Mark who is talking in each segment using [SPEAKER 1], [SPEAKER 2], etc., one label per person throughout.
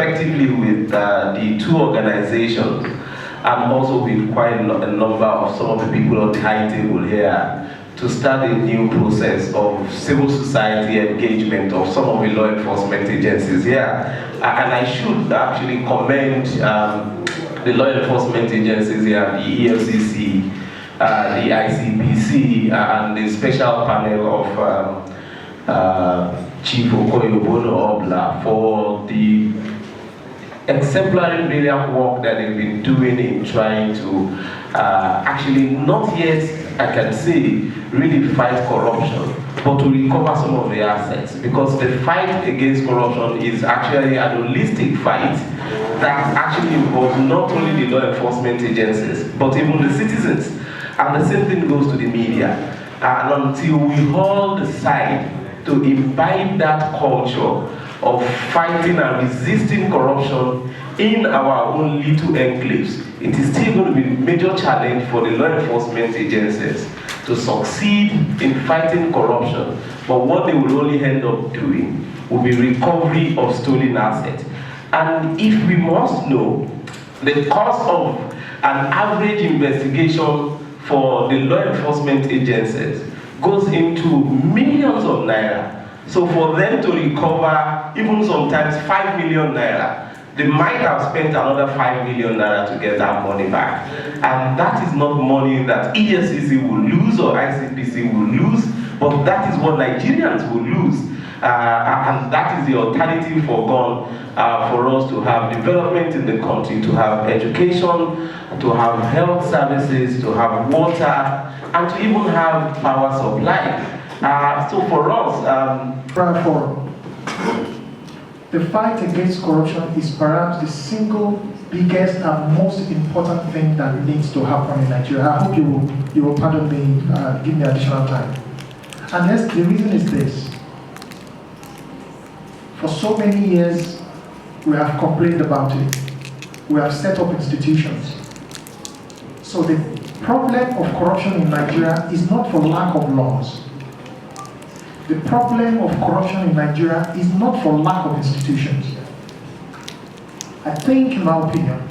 [SPEAKER 1] effectively with the two organizations, and also with quite a number of some of the people on the high table here, to start a new process of civil society engagement of some of the law enforcement agencies here. And I should actually commend the law enforcement agencies here, the EFCC, the ICPC, and the special panel of Chief Okoye-Obono Obla for the exemplary brilliant work that they've been doing in trying to actually not yet, I can say, really fight corruption, but to recover some of the assets. Because the fight against corruption is actually a holistic fight that actually involves not only the law enforcement agencies, but even the citizens. And the same thing goes to the media. And until we all decide to imbibe that culture of fighting and resisting corruption in our own little enclaves, it is still going to be a major challenge for the law enforcement agencies to succeed in fighting corruption. But what they will only end up doing will be recovery of stolen assets. And if we must know, the cost of an average investigation for the law enforcement agencies goes into millions of naira. So for them to recover even sometimes 5 million naira, they might have spent another 5 million naira to get that money back. And that is not money that EFCC will lose or ICPC will lose, but that is what Nigerians will lose. And that is the alternative for us to have development in the country, to have education, to have health services, to have water, and to even have power supply. So for us,
[SPEAKER 2] the fight against corruption is perhaps the single biggest and most important thing that needs to happen in Nigeria. I hope you will pardon me, give me additional time. And the reason is this. For so many years, we have complained about it. We have set up institutions. So the problem of corruption in Nigeria is not for lack of laws. The problem of corruption in Nigeria is not for lack of institutions. I think, in my opinion,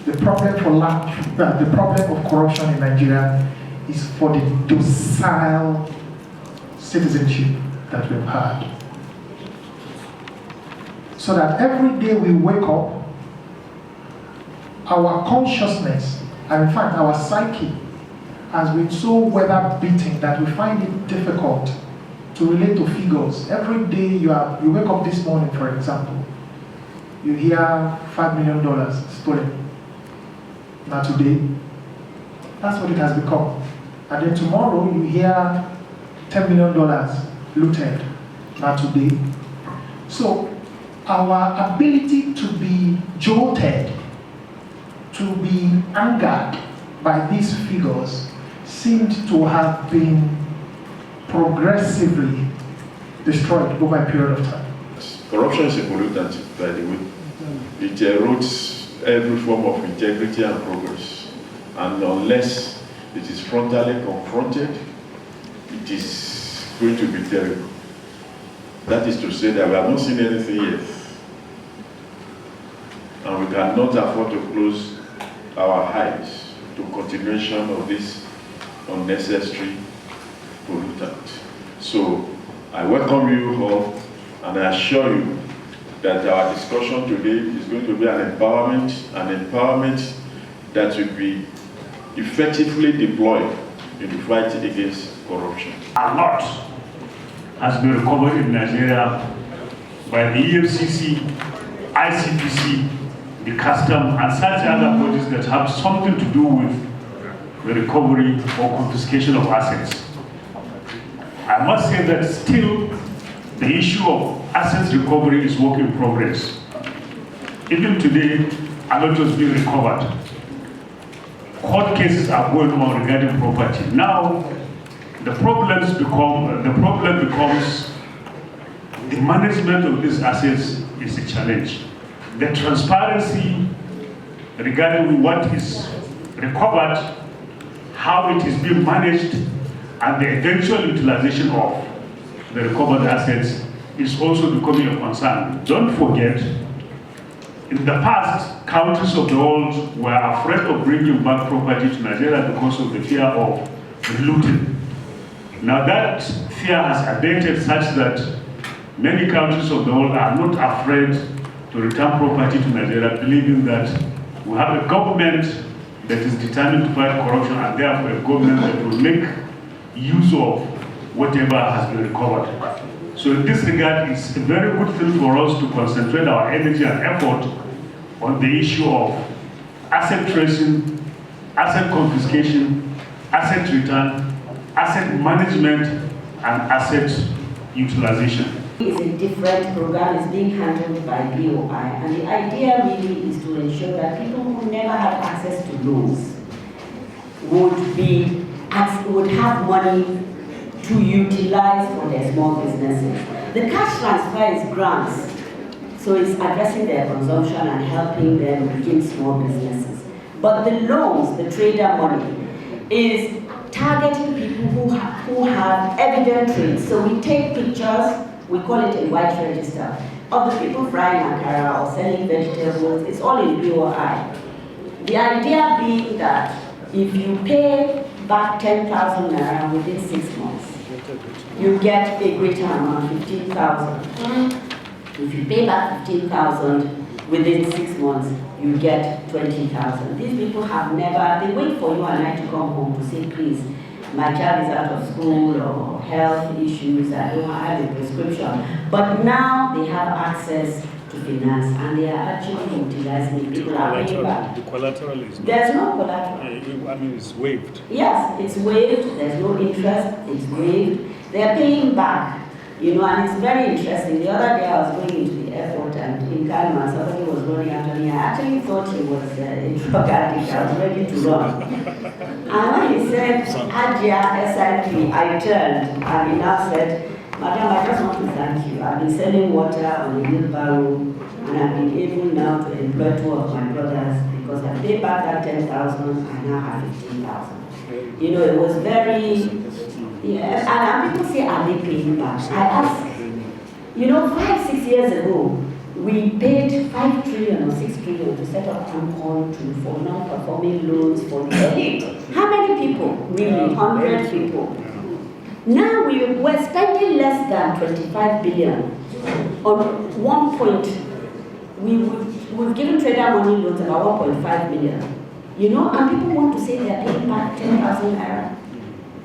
[SPEAKER 2] the problem of corruption in Nigeria is for the docile citizenship that we've had. So that every day we wake up, our consciousness, and in fact our psyche, has been so weather-beaten that we find it difficult to relate to figures. Every day you wake up this morning, for example, you hear $5 million stolen. Now today, that's what it has become. And then tomorrow you hear $10 million looted. Now today. So our ability to be jolted, to be angered by these figures seemed to have been progressively destroyed over a period of time.
[SPEAKER 3] Corruption is a pollutant, by the way. It erodes every form of integrity and progress. And unless it is frontally confronted, it is going to be terrible. That is to say that we have not seen anything yet. And we cannot afford to close our eyes to continuation of this unnecessary pollutant. So I welcome you all, and I assure you that our discussion today is going to be an empowerment that will be effectively deployed in the fight against corruption.
[SPEAKER 4] A lot has been recovered in Nigeria by the EFCC, ICPC, the custom, and such other bodies that have something to do with the recovery or confiscation of assets. I must say that still the issue of assets recovery is work in progress. Even today, a lot is being recovered. Court cases are going on regarding property. Now, the problem becomes the management of these assets is a challenge. The transparency regarding what is recovered, how it is being managed, and the eventual utilization of the recovered assets is also becoming a concern. Don't forget in the past, countries of the world were afraid of bringing back property to Nigeria because of the fear of looting. Now that fear has abated such that many countries of the world are not afraid to return property to Nigeria, believing that we have a government that is determined to fight corruption and therefore a government that will make use of whatever has been recovered. So in this regard, it's a very good thing for us to concentrate our energy and effort on the issue of asset tracing, asset confiscation, asset return, asset management, and asset utilization.
[SPEAKER 5] It's a different program. It's being handled by BOI, and the idea really is to ensure that people who never had access to loans would have money to utilize for their small businesses. The cash transfer is grants, so it's addressing their consumption and helping them begin small businesses. But the loans, the trader money, is targeting people who have evident trades. So we take pictures, we call it a white register, of the people frying akara or selling vegetables. It's all in BOI. The idea being that if you pay back 10,000 naira within 6 months, you get a greater amount, 15,000. If you pay back 15,000 within 6 months, you get 20,000. These people have never, they wait for you and I to come home to say, please, my child is out of school or health issues, I don't have a prescription. But now they have access to finance and they are actually utilizing it. People are paying back.
[SPEAKER 6] The collateral is not.
[SPEAKER 5] There's no collateral.
[SPEAKER 6] I mean, it's waived.
[SPEAKER 5] Yes, it's waived, there's no interest, it's waived. They're paying back. You know, and it's very interesting. The other day I was going into the airport and in Kalma, somebody was running after me. I actually thought he was a drug addict. I was ready to run. And when he said, Ajia, SIP, I turned and he now said, Madam, I just want to thank you. I've been selling water on a wheelbarrow and I've been able now to employ 2 of my brothers because I paid back that 10,000 and now have 15,000. You know, it was very... Yes, and people say, are they paying back? I ask, you know, 5-6 years ago, we paid 5 trillion or 6 trillion to set up AMCON for non-performing loans for the elite. How many people? Really, 100 people. Now we're spending less than 25 billion. On one point, we've given trader money loans about 1.5 million. You know, and people want to say they're paying back 10,000 naira.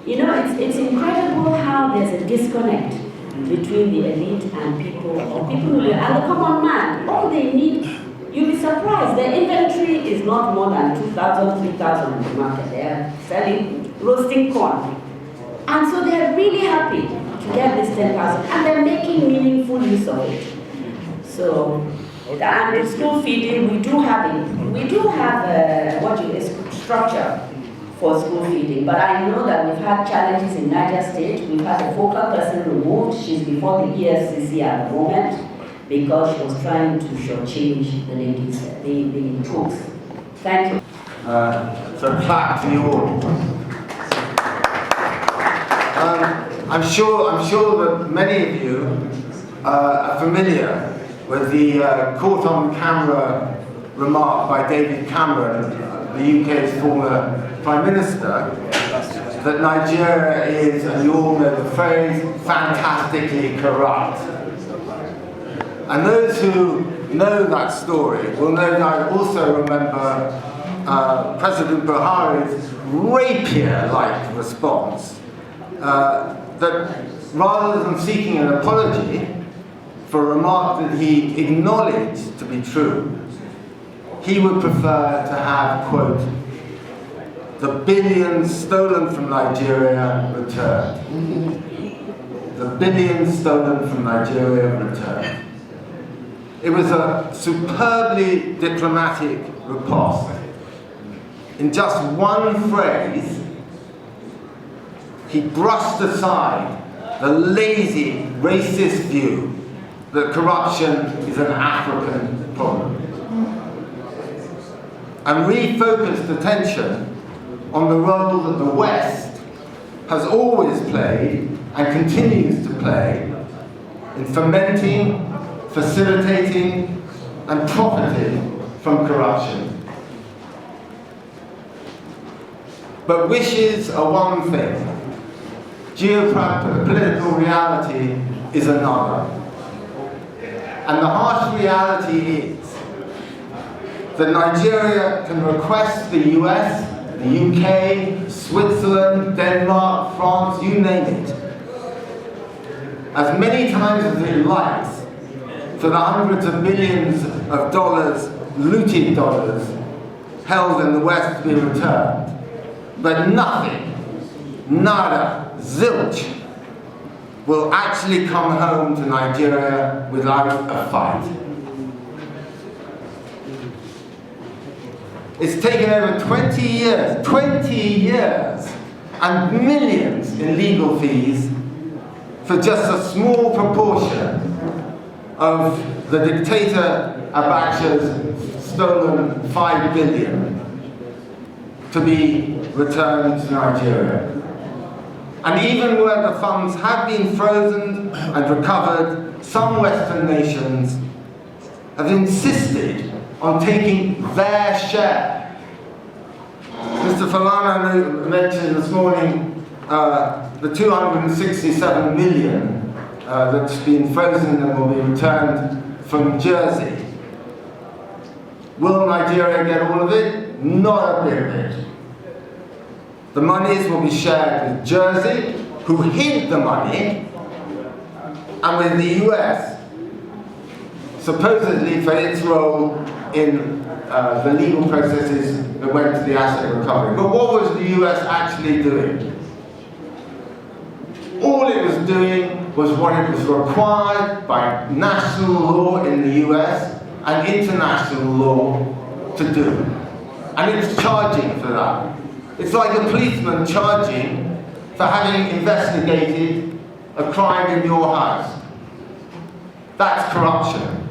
[SPEAKER 5] You know, it's incredible how there's a disconnect between the elite and people, or people who are the common man. All they need, you'll be surprised, their inventory is not more than 2,000, 3,000 in the market. They're selling, roasting corn. And so they're really happy to get this 10,000, and they're making meaningful use of it. So, and the school feeding, we do have a structure for school feeding, but I know that we've had challenges in Niger State. We've had a focal person removed. She's before the EFCC at the moment because she was trying to shortchange the ladies, the cooks. Thank you.
[SPEAKER 7] So clap to the audience. I'm sure that many of you are familiar with the caught on camera remark by David Cameron, the UK's former Prime Minister, that Nigeria is, and you all know the phrase, fantastically corrupt. And those who know that story will no doubt also remember President Buhari's rapier-like response, that rather than seeking an apology for a remark that he acknowledged to be true, he would prefer to have, quote, the billions stolen from Nigeria returned. The billions stolen from Nigeria returned. It was a superbly diplomatic riposte. In just one phrase, he brushed aside the lazy, racist view that corruption is an African problem, and refocused attention on the role that the West has always played and continues to play in fomenting, facilitating, and profited from corruption. But wishes are one thing, geopolitical reality is another. And the harsh reality is that Nigeria can request the US, the UK, Switzerland, Denmark, France, you name it, as many times as it likes for the hundreds of billions of dollars, looted dollars, held in the West to be returned. But nothing, nada, zilch, will actually come home to Nigeria without a fight. It's taken over 20 years, and millions in legal fees for just a small proportion of the dictator Abacha's stolen $5 billion to be returned to Nigeria. And even where the funds have been frozen and recovered, some Western nations have insisted on taking their share. Mr. Falana mentioned this morning the 267 million that's been frozen and will be returned from Jersey. Will Nigeria get all of it? Not a bit of it. The monies will be shared with Jersey, who hid the money, and with the US, supposedly for its role in the legal processes that went to the asset recovery. But what was the US actually doing? All it was doing was what it was required by national law in the US and international law to do. And it was charging for that. It's like a policeman charging for having investigated a crime in your house. That's corruption.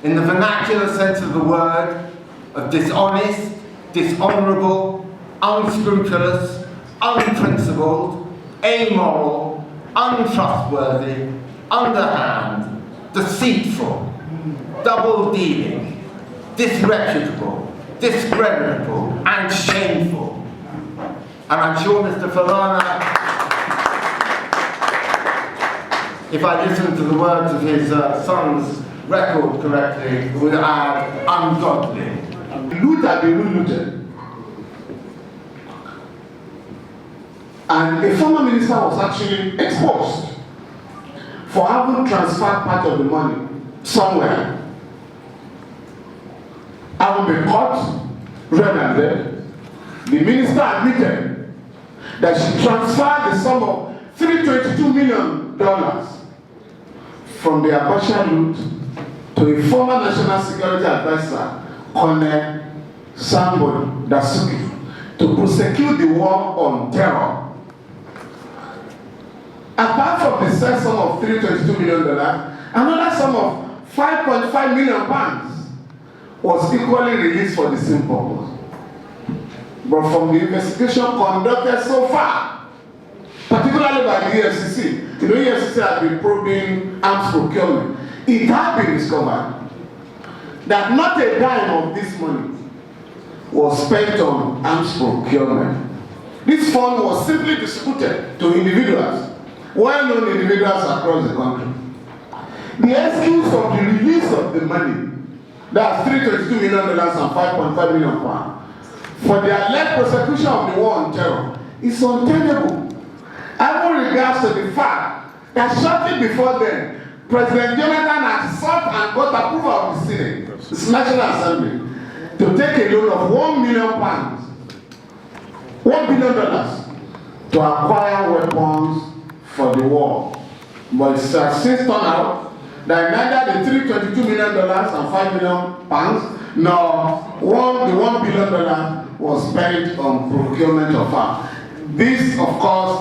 [SPEAKER 7] In the vernacular sense of the word, of dishonest, dishonorable, unscrupulous, unprincipled, amoral, untrustworthy, underhand, deceitful, double-dealing, disreputable, discreditable, and shameful. And I'm sure Mr. Falana, if I listen to the words of his son's record correctly, would add ungodly.
[SPEAKER 8] Looter, they will looted. And a former minister was actually exposed for having transferred part of the money somewhere. Having been caught, red-handed, the minister admitted that she transferred the sum of $322 million from the Abacha loot to a former National Security Advisor, Colonel Sambo Dasuki, to prosecute the war on terror. Apart from the said sum of $322 million, another sum of £5.5 million was equally released for the same purpose. But from the investigation conducted so far, particularly by the EFCC, the EFCC has been probing arms procurement. It has been discovered that not a dime of this money was spent on arms procurement. This fund was simply distributed to individuals, well-known individuals across the country. The excuse of the release of the money, that's $322 million and £5.5 million, for the alleged prosecution of the war on terror is untenable. Having regards to the fact that shortly before then, President Jonathan had sought and got approval of the Senate, the National Assembly, to take a loan of £1 million, $1 billion, to acquire weapons for the war. But it has since turned out that neither the $322 million and £5 million, nor the $1 billion was spent on procurement of arms. This, of course,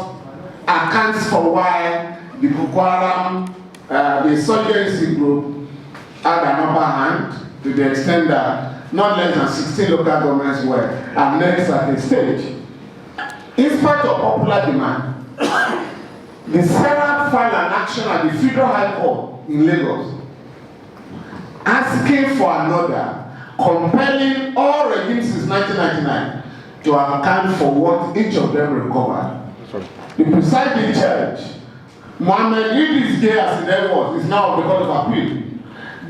[SPEAKER 8] accounts for why the Boko Haram, the insurgency group, had an upper hand to the extent that not less than 16 local governments were annexed at a stage. In spite of popular demand, the Saharatv filed an action at the Federal High Court in Lagos, asking for another, compelling all regimes since 1999 to account for what each of them recovered. The presiding judge, Mohammed Idris Gay, as the name was, is now on the Court of Appeal,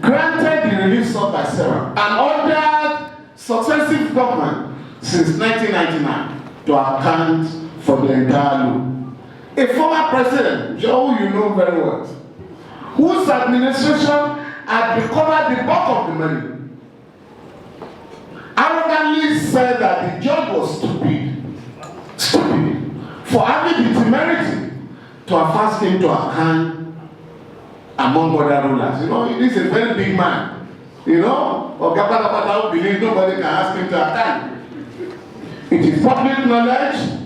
[SPEAKER 8] granted the relief sought by Sarah and ordered successive government since 1999 to account for the entire loan. A former president, Joe, you know very well, whose administration had recovered the bulk of the money, arrogantly said that the judge was stupid for having the temerity to have asked him to account among other rulers. You know, he's a very big man. You know, or Gabata believe nobody can ask him to account. It is public knowledge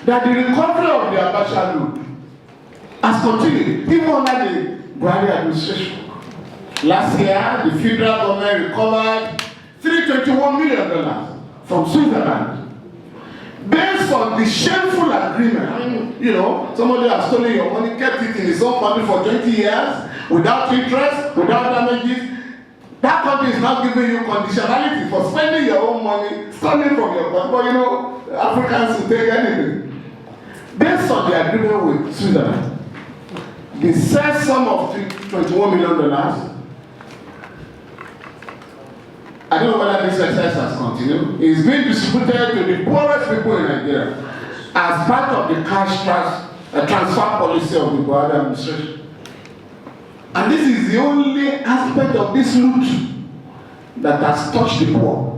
[SPEAKER 8] that the recovery of the Abacha loan has continued, even under the Buhari administration. Last year, the federal government recovered $321 million from Switzerland. Based on the shameful agreement, I mean, you know, somebody has stolen your money, kept it in his own country for 20 years, without interest, without damages. That country is now giving you conditionality for spending your own money, stolen from your country. But you know, Africans will take anything. Based on the agreement with Switzerland, the said sum of $21 million, I don't know whether this exercise has continued, is being distributed to the poorest people in Nigeria as part of the cash transfer policy of the Buhari administration. And this is the only aspect of this loot that has touched the poor.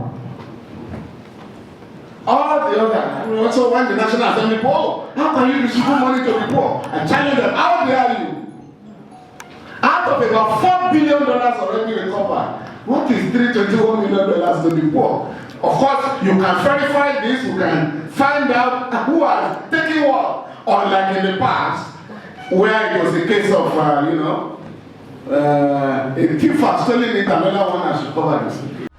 [SPEAKER 8] All the other, I mean, also when the National Assembly, oh, how can you distribute money to the poor? And challenge them, how dare you? Out of about $4 billion already recovered, what is $321 million to the poor? Of course, you can verify this, you can find out who has taken what, unlike in the past, where it was a case of, you know, a thief has stolen it, another one has recovered it.